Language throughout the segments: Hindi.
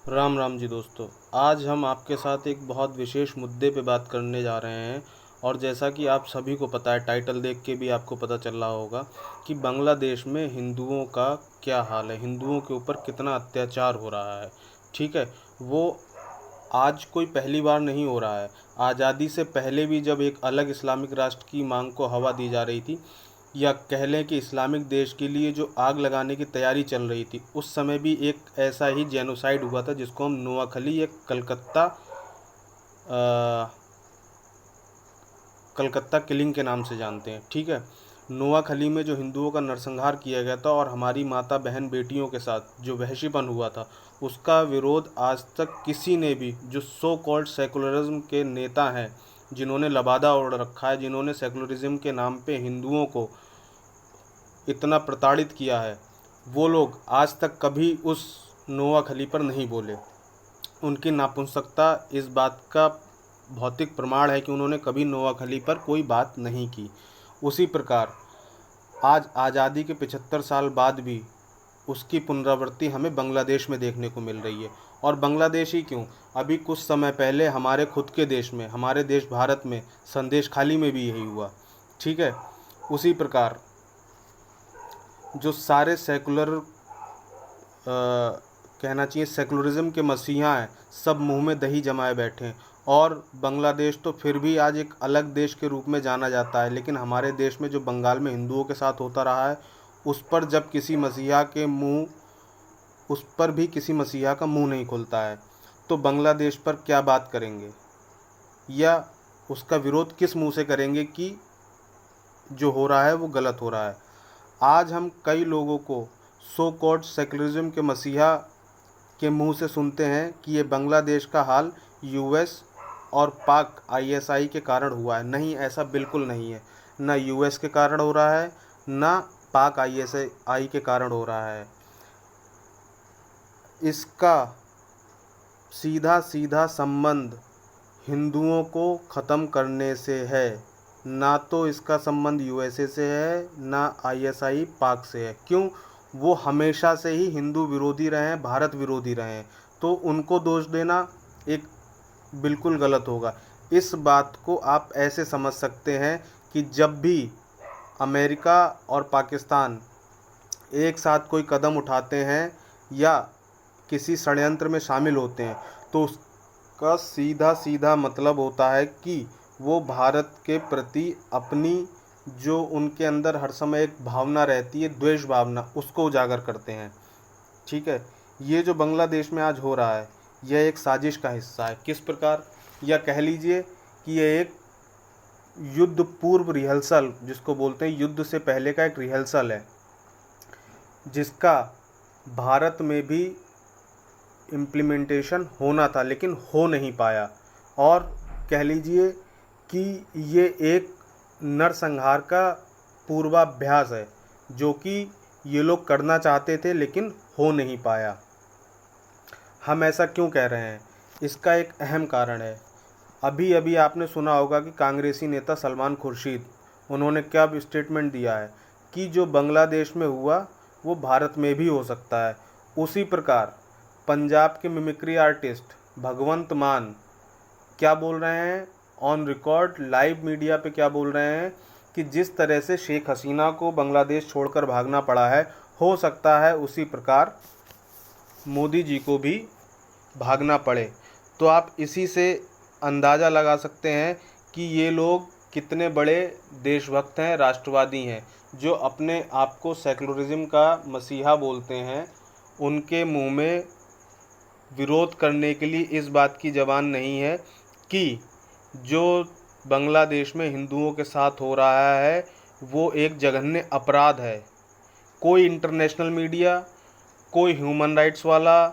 राम राम जी दोस्तों। आज हम आपके साथ एक बहुत विशेष मुद्दे पे बात करने जा रहे हैं। और जैसा कि आप सभी को पता है, टाइटल देख के भी आपको पता चल रहा होगा कि बांग्लादेश में हिंदुओं का क्या हाल है, हिंदुओं के ऊपर कितना अत्याचार हो रहा है। ठीक है, वो आज कोई पहली बार नहीं हो रहा है। आज़ादी से पहले भी जब एक अलग इस्लामिक राष्ट्र की मांग को हवा दी जा रही थी, या कह लें कि इस्लामिक देश के लिए जो आग लगाने की तैयारी चल रही थी, उस समय भी एक ऐसा ही जेनोसाइड हुआ था जिसको हम नोआखली एक कलकत्ता किलिंग के नाम से जानते हैं। ठीक है, नोआखली में जो हिंदुओं का नरसंहार किया गया था और हमारी माता बहन बेटियों के साथ जो वहशीपन हुआ था, उसका विरोध आज तक किसी ने भी, जो सो कॉल्ड सेकुलरिज्म के नेता हैं, जिन्होंने लबादा ओढ़ रखा है, जिन्होंने सेकुलरिज्म के नाम पे हिंदुओं को इतना प्रताड़ित किया है, वो लोग आज तक कभी उस नोआखली पर नहीं बोले। उनकी नापुंसकता इस बात का भौतिक प्रमाण है कि उन्होंने कभी नोआखली पर कोई बात नहीं की। उसी प्रकार आज आज़ादी के 75 साल बाद भी उसकी पुनरावृत्ति हमें बांग्लादेश में देखने को मिल रही है। और बांग्लादेश ही क्यों, अभी कुछ समय पहले हमारे खुद के देश में, हमारे देश भारत में, संदेश खाली में भी यही हुआ। ठीक है, उसी प्रकार जो सारे सेकुलर कहना चाहिए सेकुलरिज्म के मसीहा हैं, सब मुंह में दही जमाए बैठे हैं। और बांग्लादेश तो फिर भी आज एक अलग देश के रूप में जाना जाता है, लेकिन हमारे देश में जो बंगाल में हिंदुओं के साथ होता रहा है, उस पर जब किसी मसीहा के मुंह उस पर भी किसी मसीहा का मुंह नहीं खुलता है, तो बांग्लादेश पर क्या बात करेंगे, या उसका विरोध किस मुंह से करेंगे कि जो हो रहा है वो गलत हो रहा है। आज हम कई लोगों को सो कॉल्ड सेकुलरिज्म के मसीहा के मुंह से सुनते हैं कि ये बांग्लादेश का हाल यूएस और पाक आईएसआई के कारण हुआ है। नहीं, ऐसा बिल्कुल नहीं है। ना यूएस के कारण हो रहा है, ना पाक आईएसआई के कारण हो रहा है। इसका सीधा सीधा संबंध हिंदुओं को ख़त्म करने से है। ना तो इसका संबंध यूएसए से है, ना आईएसआई पाक से है। क्यों? वो हमेशा से ही हिंदू विरोधी रहे हैं, भारत विरोधी रहे हैं, तो उनको दोष देना एक बिल्कुल गलत होगा। इस बात को आप ऐसे समझ सकते हैं कि जब भी अमेरिका और पाकिस्तान एक साथ कोई कदम उठाते हैं या किसी षड्यंत्र में शामिल होते हैं, तो उसका सीधा सीधा मतलब होता है कि वो भारत के प्रति अपनी, जो उनके अंदर हर समय एक भावना रहती है, द्वेष भावना, उसको उजागर करते हैं। ठीक है, ये जो बांग्लादेश में आज हो रहा है, यह एक साजिश का हिस्सा है। किस प्रकार? या कह लीजिए कि यह एक युद्ध पूर्व रिहर्सल, जिसको बोलते हैं युद्ध से पहले का एक रिहर्सल है, जिसका भारत में भी इम्प्लीमेंटेशन होना था लेकिन हो नहीं पाया। और कह लीजिए कि ये एक नरसंहार का पूर्वाभ्यास है, जो कि ये लोग करना चाहते थे लेकिन हो नहीं पाया। हम ऐसा क्यों कह रहे हैं? इसका एक अहम कारण है। अभी अभी आपने सुना होगा कि कांग्रेसी नेता सलमान खुर्शीद, उन्होंने क्या स्टेटमेंट दिया है कि जो बांग्लादेश में हुआ वो भारत में भी हो सकता है। उसी प्रकार पंजाब के मिमिक्री आर्टिस्ट भगवंत मान क्या बोल रहे हैं, ऑन रिकॉर्ड लाइव मीडिया पे क्या बोल रहे हैं कि जिस तरह से शेख हसीना को बांग्लादेश छोड़कर भागना पड़ा है, हो सकता है उसी प्रकार मोदी जी को भी भागना पड़े। तो आप इसी से अंदाज़ा लगा सकते हैं कि ये लोग कितने बड़े देशभक्त हैं, राष्ट्रवादी हैं। जो अपने आप को सेकुलरिज्म का मसीहा बोलते हैं, उनके मुंह में विरोध करने के लिए इस बात की ज़बान नहीं है कि जो बांग्लादेश में हिंदुओं के साथ हो रहा है वो एक जघन्य अपराध है। कोई इंटरनेशनल मीडिया, कोई ह्यूमन राइट्स वाला,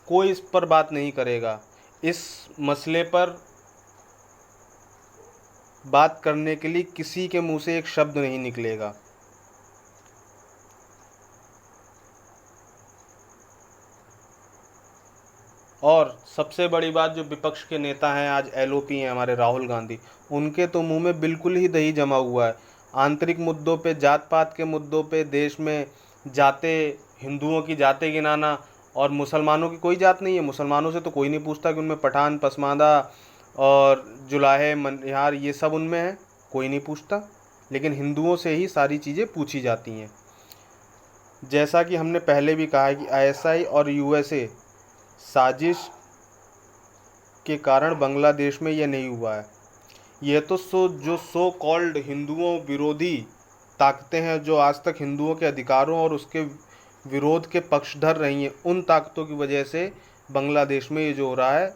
कोई इस पर बात नहीं करेगा। इस मसले पर बात करने के लिए किसी के मुंह से एक शब्द नहीं निकलेगा। और सबसे बड़ी बात, जो विपक्ष के नेता हैं आज एलओपी हैं हमारे राहुल गांधी, उनके तो मुंह में बिल्कुल ही दही जमा हुआ है। आंतरिक मुद्दों पे, जात पात के मुद्दों पे, देश में जाते, हिंदुओं की जाते गिनाना और मुसलमानों की कोई जात नहीं है। मुसलमानों से तो कोई नहीं पूछता कि उनमें पठान, पसमांदा और जुलाहे, मनिहार ये सब उनमें है, कोई नहीं पूछता। लेकिन हिंदुओं से ही सारी चीज़ें पूछी जाती हैं। जैसा कि हमने पहले भी कहा है कि आईएसआई और यूएसए साजिश के कारण बांग्लादेश में यह नहीं हुआ है। यह तो जो सो कॉल्ड हिंदुओं विरोधी ताकतें हैं, जो आज तक हिंदुओं के अधिकारों और उसके विरोध के पक्षधर रही हैं, उन ताकतों की वजह से बांग्लादेश में ये जो हो रहा है।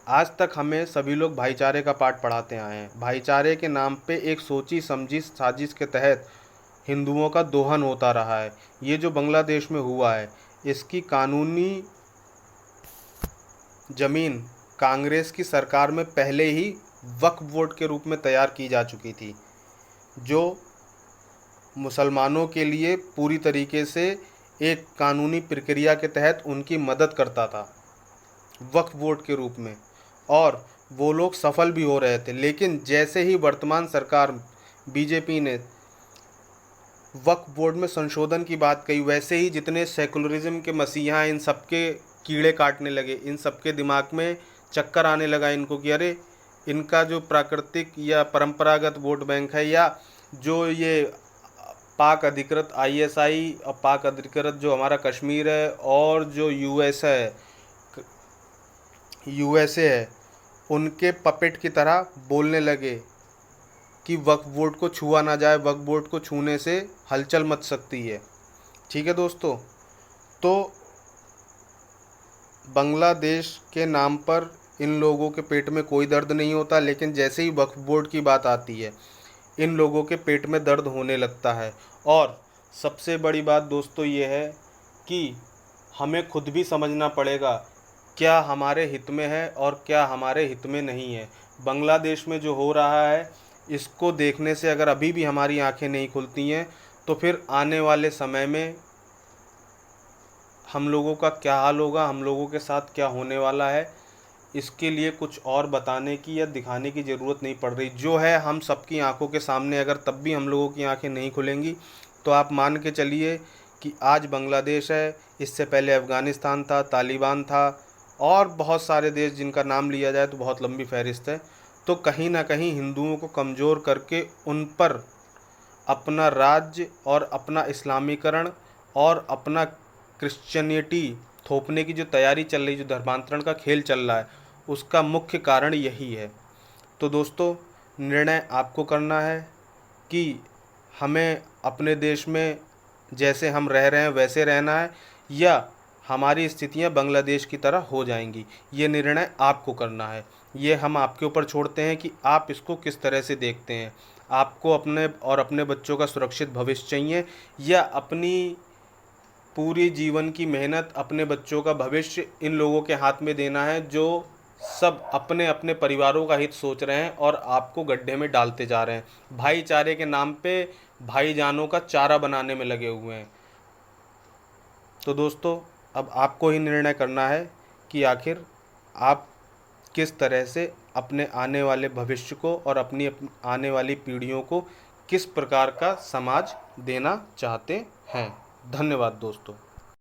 आज तक हमें सभी लोग भाईचारे का पाठ पढ़ाते आए हैं। भाईचारे के नाम पे एक सोची समझी साजिश के तहत हिंदुओं का दोहन होता रहा है। ये जो बांग्लादेश में हुआ है, इसकी कानूनी ज़मीन कांग्रेस की सरकार में पहले ही वक्फ बोर्ड के रूप में तैयार की जा चुकी थी, जो मुसलमानों के लिए पूरी तरीके से एक कानूनी प्रक्रिया के तहत उनकी मदद करता था वक्फ बोर्ड के रूप में, और वो लोग सफल भी हो रहे थे। लेकिन जैसे ही वर्तमान सरकार बीजेपी ने वक्फ बोर्ड में संशोधन की बात कही, वैसे ही जितने सेकुलरिज्म के मसीहा इन सबके कीड़े काटने लगे, इन सबके दिमाग में चक्कर आने लगा इनको कि अरे इनका जो प्राकृतिक या परंपरागत वोट बैंक है, या जो ये पाक अधिकृत आईएसआई और पाक अधिकृत जो हमारा कश्मीर है, और जो यूएसए है, उनके पपेट की तरह बोलने लगे कि वक्फ बोर्ड को छुआ ना जाए, वक्फ बोर्ड को छूने से हलचल मच सकती है। ठीक है दोस्तों, तो बांग्लादेश के नाम पर इन लोगों के पेट में कोई दर्द नहीं होता, लेकिन जैसे ही वक्फ बोर्ड की बात आती है, इन लोगों के पेट में दर्द होने लगता है। और सबसे बड़ी बात दोस्तों ये है कि हमें खुद भी समझना पड़ेगा क्या हमारे हित में है और क्या हमारे हित में नहीं है। बांग्लादेश में जो हो रहा है, इसको देखने से अगर अभी भी हमारी आंखें नहीं खुलती हैं, तो फिर आने वाले समय में हम लोगों का क्या हाल होगा, हम लोगों के साथ क्या होने वाला है, इसके लिए कुछ और बताने की या दिखाने की ज़रूरत नहीं पड़ रही। जो है हम सबकी आंखों के सामने, अगर तब भी हम लोगों की आंखें नहीं खुलेंगी, तो आप मान के चलिए कि आज बांग्लादेश है, इससे पहले अफ़गानिस्तान था, तालिबान था, और बहुत सारे देश जिनका नाम लिया जाए तो बहुत लंबी फहरिस्त है। तो कहीं ना कहीं हिंदुओं को कमज़ोर करके उन पर अपना राज्य और अपना इस्लामीकरण और अपना क्रिश्चियनिटी थोपने की जो तैयारी चल रही, जो धर्मांतरण का खेल चल रहा है, उसका मुख्य कारण यही है। तो दोस्तों, निर्णय आपको करना है कि हमें अपने देश में जैसे हम रह रहे हैं वैसे रहना है, या हमारी स्थितियां बांग्लादेश की तरह हो जाएंगी। ये निर्णय आपको करना है। ये हम आपके ऊपर छोड़ते हैं कि आप इसको किस तरह से देखते हैं। आपको अपने और अपने बच्चों का सुरक्षित भविष्य चाहिए, या अपनी पूरी जीवन की मेहनत, अपने बच्चों का भविष्य इन लोगों के हाथ में देना है, जो सब अपने अपने परिवारों का हित सोच रहे हैं और आपको गड्ढे में डालते जा रहे हैं। भाईचारे के नाम पे भाईजानों का चारा बनाने में लगे हुए हैं। तो दोस्तों, अब आपको ही निर्णय करना है कि आखिर आप किस तरह से अपने आने वाले भविष्य को और अपनी आने वाली पीढ़ियों को किस प्रकार का समाज देना चाहते हैं। धन्यवाद दोस्तों।